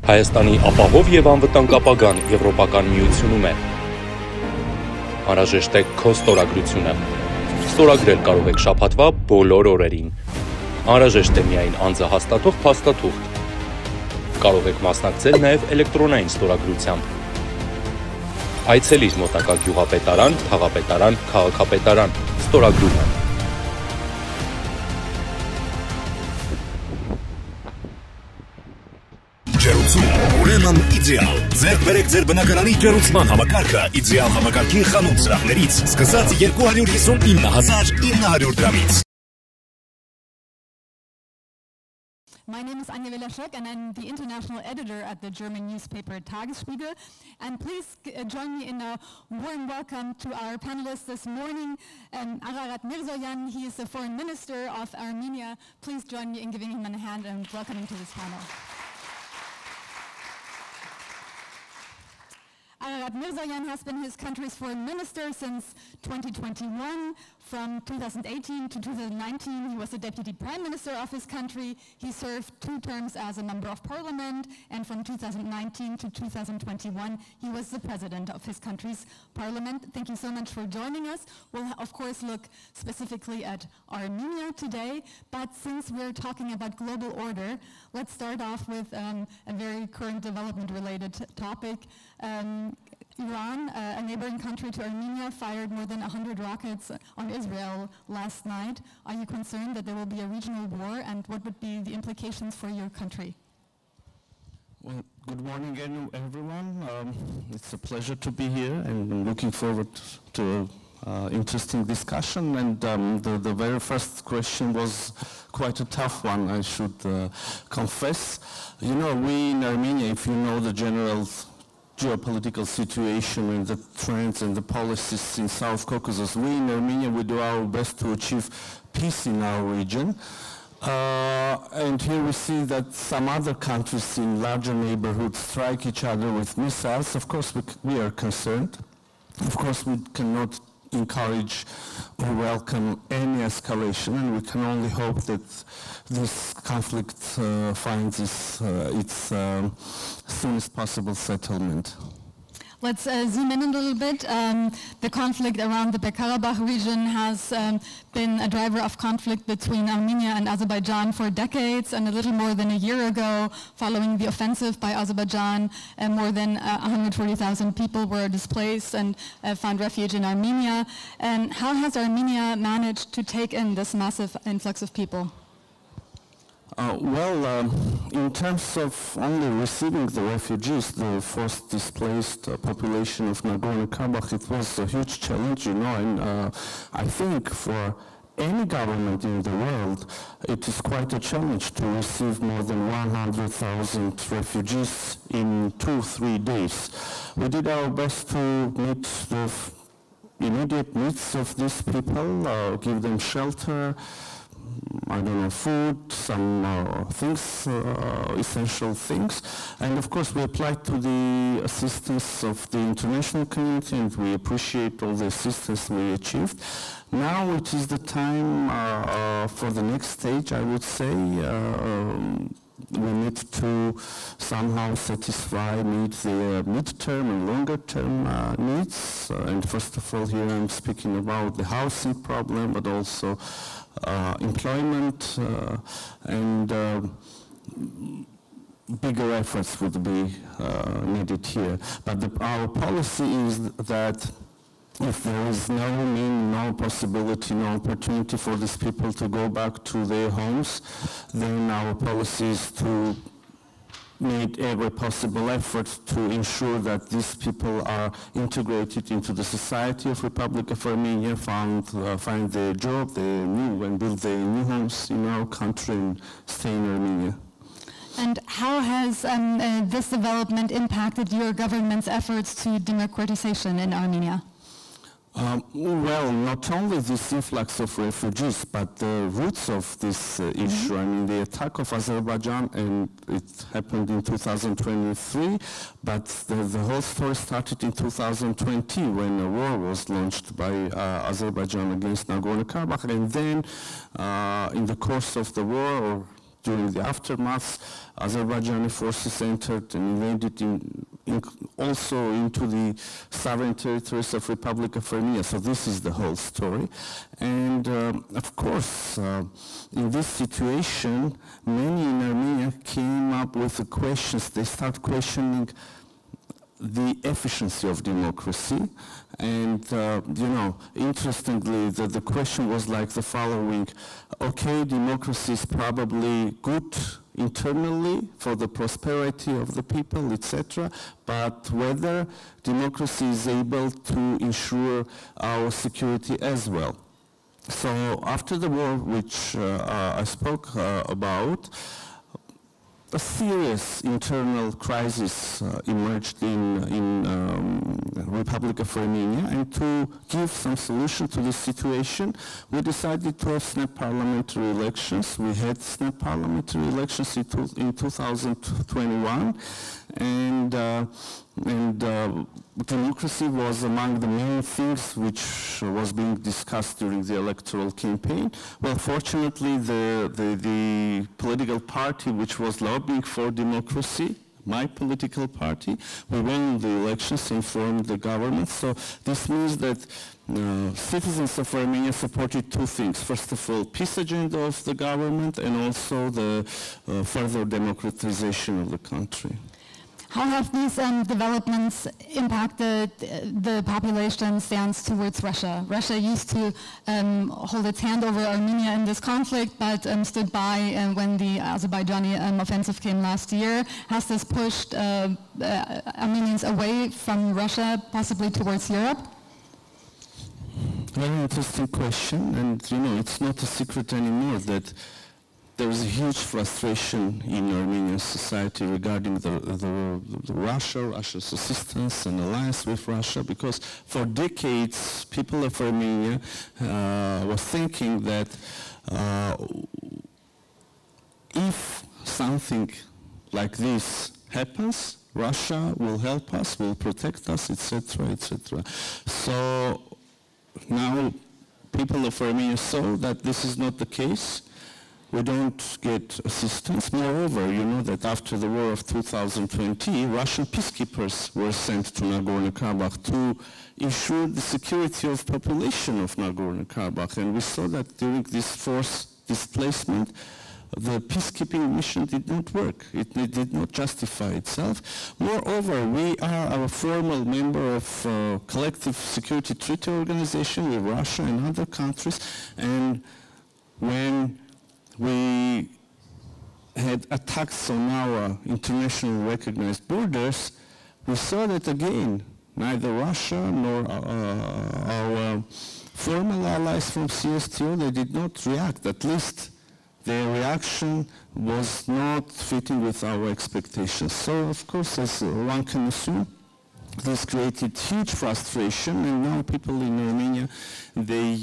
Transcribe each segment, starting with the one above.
Հայաստանի ապահով եւ անվտանգ ապագան Եվրոպական միությունում է։ Անհրաժեշտ է քո ստորագրությունը։ Ստորագրել կարող եք շաբաթվա բոլոր օրերին։ Անհրաժեշտ է միայն անձը հաստատող փաստաթուղթ։ Կարող եք մասնակցել նաեւ էլեկտրոնային ստորագրությամբ։ Այցելիր մոտակա գյուղապետարան, քաղաքապետարան, քաղաքապետարան, ստորագրումը։ Ուրեմն իդեալ։ Ձեր բերեք ձեր բնակարանի ջերուցման համակարգը իդեալ համակարգի խանութ սրահներից սկսած 259,900 դրամից։ My name is Anja Welaschek and I'm the international editor at the German newspaper Tagesspiegel. And please join me in a warm welcome to our panelists this morning. Ararad Mիրզոյանի, he is the foreign minister of Armenia. Please join me in giving him a hand and welcoming to this panel. Ararad Mիրզոյանի has been his country's foreign minister since 2021. From 2018 to 2019, he was the deputy prime minister of his country. He served 2 terms as a member of parliament, and from 2019 to 2021, he was the president of his country's parliament. Thank you so much for joining us. We'll, of course, look specifically at Armenia today, but since we're talking about global order, let's start off with a very current development-related topic. Iran, a neighboring country to Armenia, fired more than 100 rockets on Israel last night. Are you concerned that there will be a regional war, and what would be the implications for your country? Well, good morning everyone. It's a pleasure to be here, and I'm looking forward to an interesting discussion. And the very first question was quite a tough one, I should confess. You know, we in Armenia, if you know the general geopolitical situation and the trends and the policies in South Caucasus, we in Armenia, we do our best to achieve peace in our region. And here we see that some other countries in larger neighborhoods strike each other with missiles. Of course, we are concerned. Of course, we cannot encourage or welcome any escalation, and we can only hope that this conflict finds its soonest possible settlement. Let's zoom in a little bit. The conflict around the Karabakh region has been a driver of conflict between Armenia and Azerbaijan for decades, and a little more than a year ago, following the offensive by Azerbaijan, more than 140,000 people were displaced and found refuge in Armenia. And how has Armenia managed to take in this massive influx of people? In terms of only receiving the refugees, the forced displaced population of Nagorno-Karabakh, it was a huge challenge, you know, and I think for any government in the world, it is quite a challenge to receive more than 100,000 refugees in 2-3 days. We did our best to meet the immediate needs of these people, give them shelter, I don't know, food, some things, essential things. And of course, we applied to the assistance of the international community, and we appreciate all the assistance we achieved. Now it is the time for the next stage, I would say. We need to somehow meet the mid-term and longer-term needs. And first of all, here I'm speaking about the housing problem, but also employment, and bigger efforts would be needed here. But our policy is that if there is no possibility, no opportunity for these people to go back to their homes, then our policy is to make every possible effort to ensure that these people are integrated into the society of Republic of Armenia, find their job, and build their new homes in our country and stay in Armenia. And how has this development impacted your government's efforts to democratization in Armenia? Well, not only this influx of refugees, but the roots of this issue. I mean, the attack of Azerbaijan, and it happened in 2023, but the whole story started in 2020 when a war was launched by Azerbaijan against Nagorno-Karabakh, and then in the course of the war, or during the aftermath, Azerbaijani forces entered and invaded also into the sovereign territories of Republic of Armenia. So this is the whole story. And of course, in this situation, many in Armenia came up with the questions. They start questioning the efficiency of democracy. And, you know, interestingly, the question was like the following: okay, democracy is probably good internally for the prosperity of the people, etc., but whether democracy is able to ensure our security as well. So after the war, which I spoke about, a serious internal crisis emerged in Republic of Armenia, and to give some solution to this situation, we decided to have snap parliamentary elections. We had snap parliamentary elections in 2021, and democracy was among the main things which was being discussed during the electoral campaign. Well, fortunately, the political party which was lobbying for democracy, my political party, we won the elections and formed the government. So this means that citizens of Armenia supported two things. First of all, peace agenda of the government, and also the further democratization of the country. How have these developments impacted the population's stance towards Russia? Russia used to hold its hand over Armenia in this conflict, but stood by when the Azerbaijani offensive came last year. Has this pushed Armenians away from Russia, possibly towards Europe? Very interesting question, and you know, it's not a secret anymore that there is a huge frustration in Armenian society regarding Russia's assistance and alliance with Russia, because for decades people of Armenia were thinking that if something like this happens, Russia will help us, will protect us, etc., etc. So now people of Armenia saw that this is not the case. We don't get assistance. Moreover, you know that after the war of 2020, Russian peacekeepers were sent to Nagorno-Karabakh to ensure the security of population of Nagorno-Karabakh. And we saw that during this forced displacement, the peacekeeping mission did not work. It did not justify itself. Moreover, we are a formal member of collective security treaty organization with Russia and other countries. And when we had attacks on our internationally recognized borders, we saw that again, neither Russia nor our formal allies from CSTO, they did not react. At least their reaction was not fitting with our expectations. So, of course, as one can assume, this created huge frustration, and now people in Armenia, they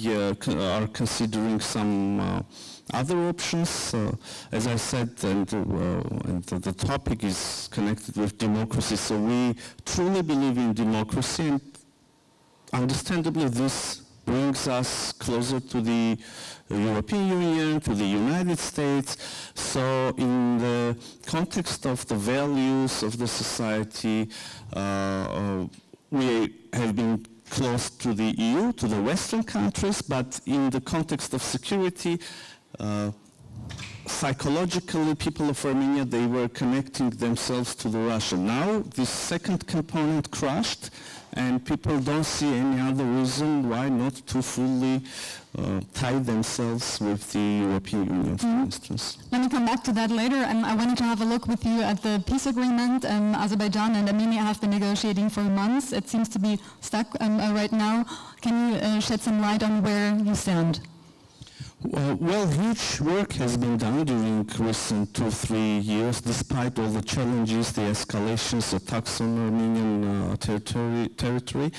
are considering some other options. As I said, and the topic is connected with democracy, so we truly believe in democracy, and understandably this brings us closer to the European Union, to the United States. So in the context of the values of the society, we have been close to the EU, to the Western countries, but in the context of security, psychologically, people of Armenia, they were connecting themselves to the Russia. Now, this second component crashed, and people don't see any other reason why not to fully tie themselves with the European Union, for instance. Let me come back to that later. I wanted to have a look with you at the peace agreement. Azerbaijan and Armenia have been negotiating for months. It seems to be stuck right now. Can you shed some light on where you stand? Well, huge work has been done during recent 2-3 years, despite all the challenges, the escalations, attacks on Armenian territory.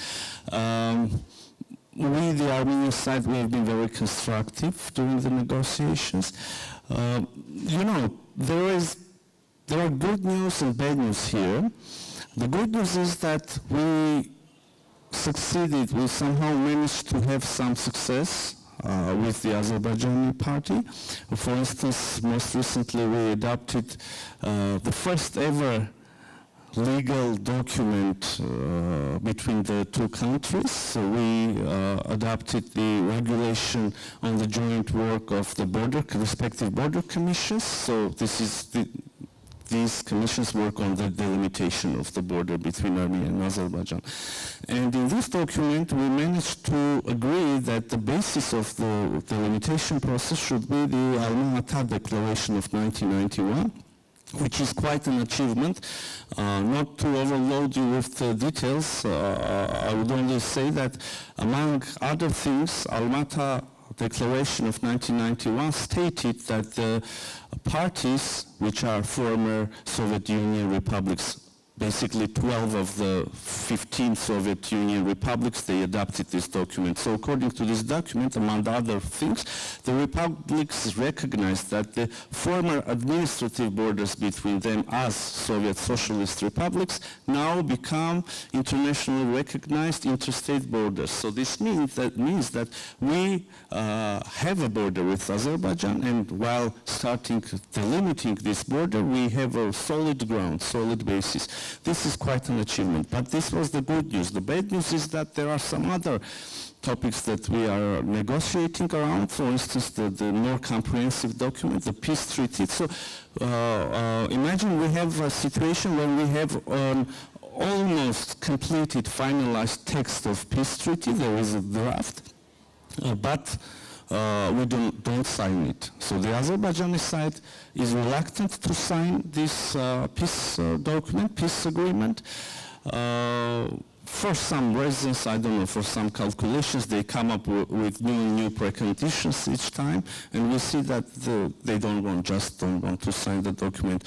We, the Armenian side, we have been very constructive during the negotiations. You know, there are good news and bad news here. The good news is that we succeeded, we somehow managed to have some success with the Azerbaijani party. For instance, most recently we adopted the first ever legal document between the two countries. So we adopted the regulation on the joint work of the respective border commissions. So these commissions work on the delimitation of the border between Armenia and Azerbaijan. And in this document, we managed to agree that the basis of the delimitation process should be the Alma-Ata Declaration of 1991, which is quite an achievement. Not to overload you with the details, I would only say that among other things, Alma-Ata Declaration of 1991 stated that the parties, which are former Soviet Union republics, basically 12 of the 15 Soviet Union republics, they adopted this document. So according to this document, among other things, the republics recognized that the former administrative borders between them as Soviet socialist republics now become internationally recognized interstate borders. So this means that we have a border with Azerbaijan, and while starting delimiting this border, we have a solid ground, solid basis. This is quite an achievement, but this was the good news. The bad news is that there are some other topics that we are negotiating around. For instance, the more comprehensive document, the peace treaty. So imagine we have a situation where we have an almost completed, finalized text of peace treaty. There is a draft, but we don't sign it. So the Azerbaijani side is reluctant to sign this peace document, peace agreement. For some reasons, I don't know, for some calculations, they come up with new preconditions each time, and we see that they don't want to sign the document.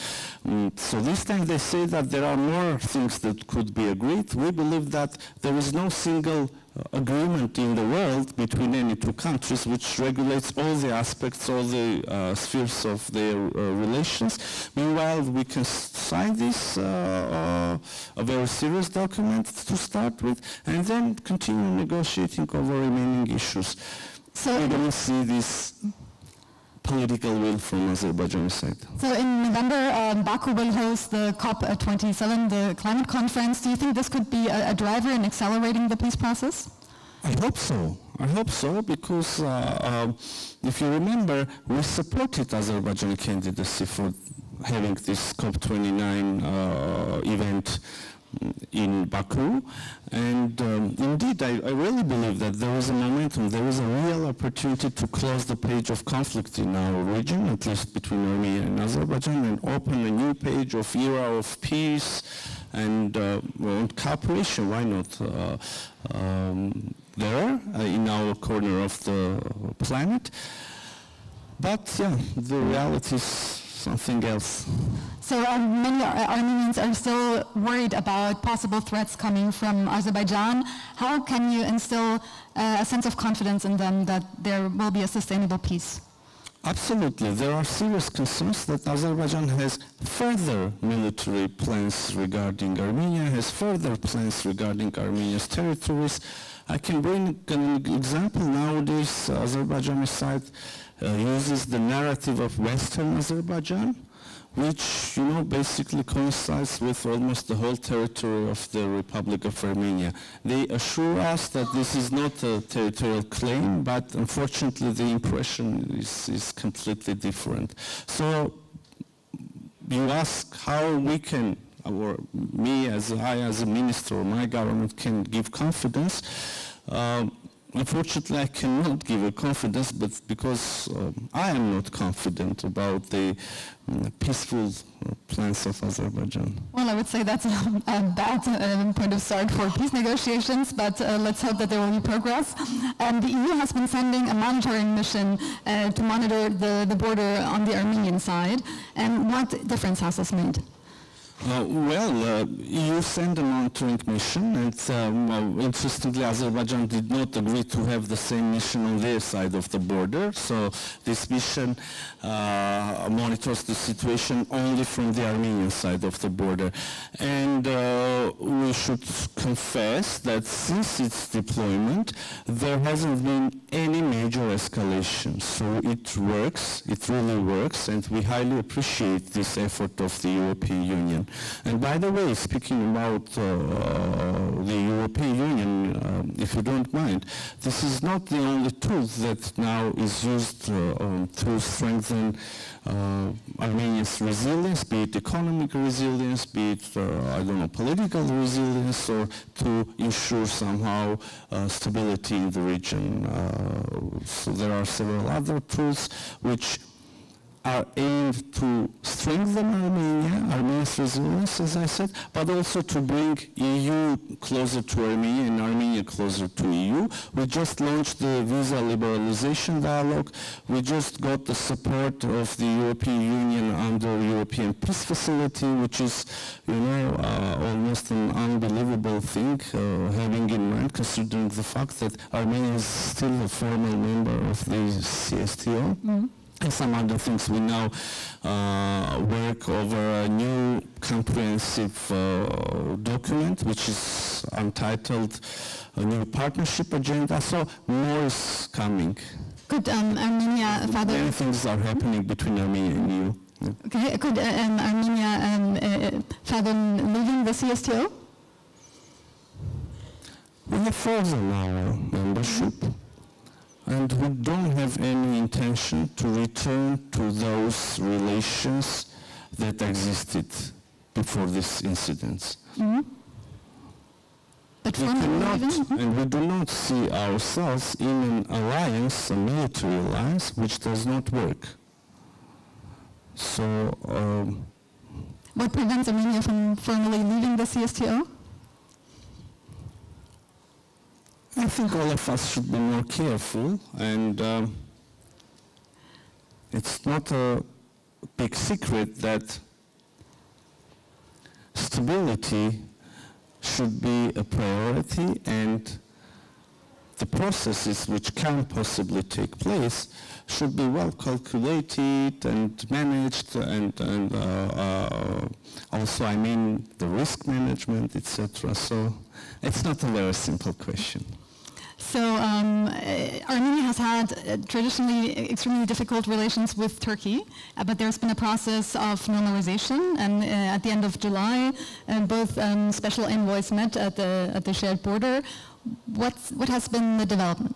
So this time they say that there are more things that could be agreed. We believe that there is no single agreement in the world between any two countries which regulates all the aspects, all the spheres of their relations. Meanwhile, we can sign this, a very serious document to start with, and then continue negotiating over remaining issues. So we don't see this political will from Azerbaijani side. So in November, Baku will host the COP27, the climate conference. Do you think this could be a driver in accelerating the peace process? I hope so. I hope so, because if you remember, we supported Azerbaijani candidacy for having this COP29 event in Baku, and indeed I really believe that there is a momentum, there is a real opportunity to close the page of conflict in our region, at least between Armenia and Azerbaijan, and open a new page of era of peace and cooperation. Why not? There in our corner of the planet, but yeah, the reality is something else. So many Armenians are still worried about possible threats coming from Azerbaijan. How can you instill a sense of confidence in them that there will be a sustainable peace? Absolutely. There are serious concerns that Azerbaijan has further military plans regarding Armenia, has further plans regarding Armenia's territories. I can bring an example. Nowadays, Azerbaijani side uses the narrative of Western Azerbaijan, which, basically coincides with almost the whole territory of the Republic of Armenia. They assure us that this is not a territorial claim, but unfortunately the impression is completely different. So you ask how we can, or me as a minister, or my government can give confidence. Unfortunately, I cannot give a confidence, but because I am not confident about the peaceful plans of Azerbaijan. Well, I would say that's a bad point of start for peace negotiations, but let's hope that there will be progress. The EU has been sending a monitoring mission to monitor the border on the Armenian side. And what difference has this made? EU sent a monitoring mission, and interestingly, Azerbaijan did not agree to have the same mission on their side of the border. So this mission monitors the situation only from the Armenian side of the border. And we should confess that since its deployment, there hasn't been any major escalation. So it works, it really works, and we highly appreciate this effort of the European Union. And by the way, speaking about the European Union, if you don't mind, this is not the only tool that now is used to strengthen Armenia's resilience, be it economic resilience, be it, political resilience, or to ensure somehow stability in the region. So there are several other tools which are aimed to strengthen Armenia's resilience, as I said, but also to bring EU closer to Armenia and Armenia closer to EU. We just launched the visa liberalization dialogue. We just got the support of the European Union under European Peace Facility, which is, almost an unbelievable thing, having in mind, considering the fact that Armenia is still a formal member of the CSTO. Mm-hmm. And some other things. We now work over a new comprehensive document, which is entitled a new partnership agenda. So more is coming. Could Armenia, Father? Many things are happening between Armenia and EU. Yeah. Okay. Could Armenia fathom leaving the CSTO? We have frozen our membership. And we don't have any intention to return to those relations that existed before this incident. Mm-hmm. But we cannot, and we do not see ourselves in an alliance, a military alliance, which does not work. So, what prevents Armenia from formally leaving the CSTO? I think all of us should be more careful, and it's not a big secret that stability should be a priority, and the processes which can possibly take place should be well calculated and managed, and also, the risk management, etc. So it's not a very simple question. So Armenia has had traditionally extremely difficult relations with Turkey, but there's been a process of normalization, and at the end of July, both special envoys met at the shared border. What has been the development?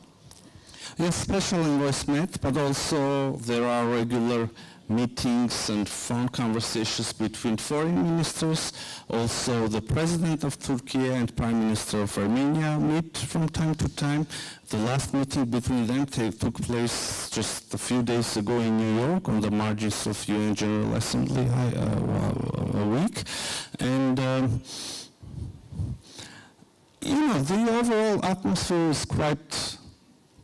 Yes, special envoys met, but also there are regular meetings and phone conversations between foreign ministers. Also, the President of Turkey and Prime Minister of Armenia meet from time to time. The last meeting between them took place just a few days ago in New York on the margins of UN General Assembly week. And the overall atmosphere is quite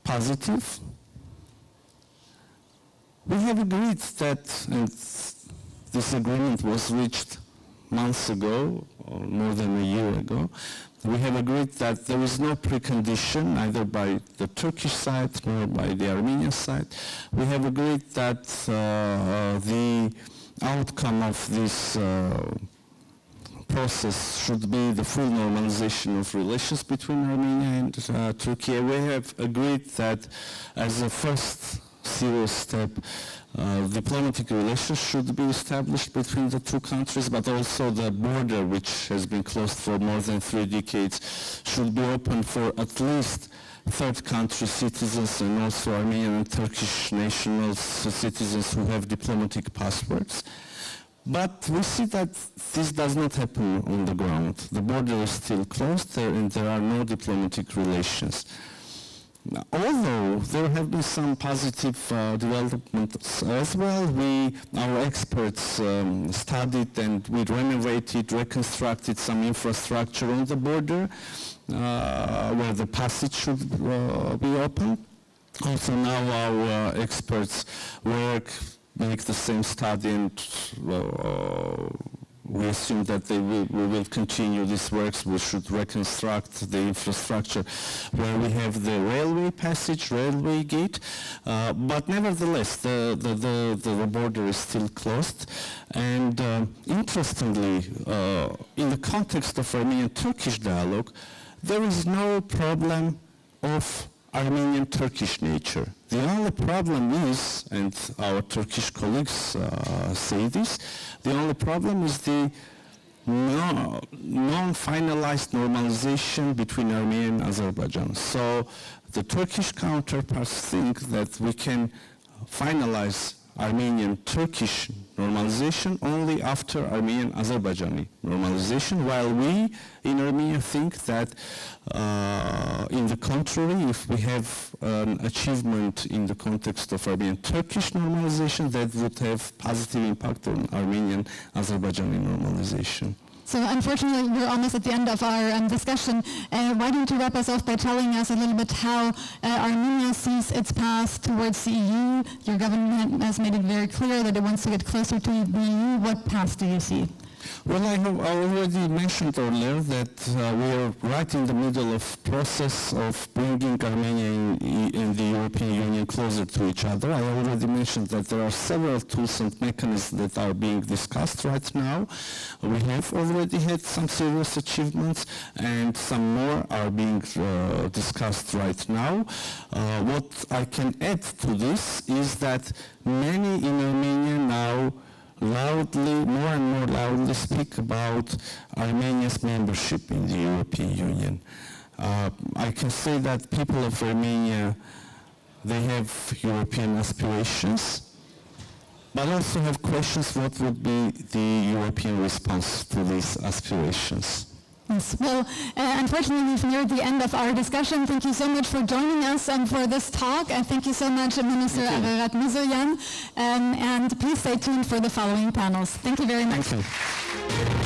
positive. We have agreed that, and this agreement was reached months ago, or more than a year ago, we have agreed that there is no precondition, either by the Turkish side nor by the Armenian side. We have agreed that the outcome of this process should be the full normalization of relations between Armenia and Turkey. We have agreed that as a first serious step, diplomatic relations should be established between the two countries, but also the border, which has been closed for more than 3 decades, should be open for at least third country citizens and also Armenian and Turkish nationals, citizens who have diplomatic passports. But we see that this does not happen on the ground. The border is still closed and there are no diplomatic relations. Although there have been some positive developments as well, our experts studied and we renovated, reconstructed some infrastructure on the border where the passage should be open. Also now our experts make the same study and we assume that we will continue these works. We should reconstruct the infrastructure where we have the railway passage, railway gate, but nevertheless the border is still closed. And interestingly, in the context of Armenian-Turkish dialogue, there is no problem of Armenian-Turkish nature. The only problem is, and our Turkish colleagues say this, the only problem is the non-finalized normalization between Armenia and Azerbaijan. So the Turkish counterparts think that we can finalize Armenian-Turkish normalization only after Armenian-Azerbaijani normalization, while we in Armenia think that in the contrary, if we have an achievement in the context of Armenian-Turkish normalization, that would have positive impact on Armenian-Azerbaijani normalization. So unfortunately, we're almost at the end of our discussion. Why don't you wrap us off by telling us a little bit how Armenia sees its path towards the EU? Your government has made it very clear that it wants to get closer to the EU. What path do you see? Well, I already mentioned earlier that we are right in the middle of process of bringing Armenia and the European Union closer to each other. I already mentioned that there are several tools and mechanisms that are being discussed right now. We have already had some serious achievements, and some more are being discussed right now. What I can add to this is that many in Armenia now more and more loudly speak about Armenia's membership in the European Union. I can say that people of Armenia, they have European aspirations, but also have questions what would be the European response to these aspirations. Yes. Well, unfortunately, we've neared the end of our discussion. Thank you so much for joining us for this talk. And thank you so much, Minister Ararad Mիրզոյան. And please stay tuned for the following panels. Thank you very much. Thank you.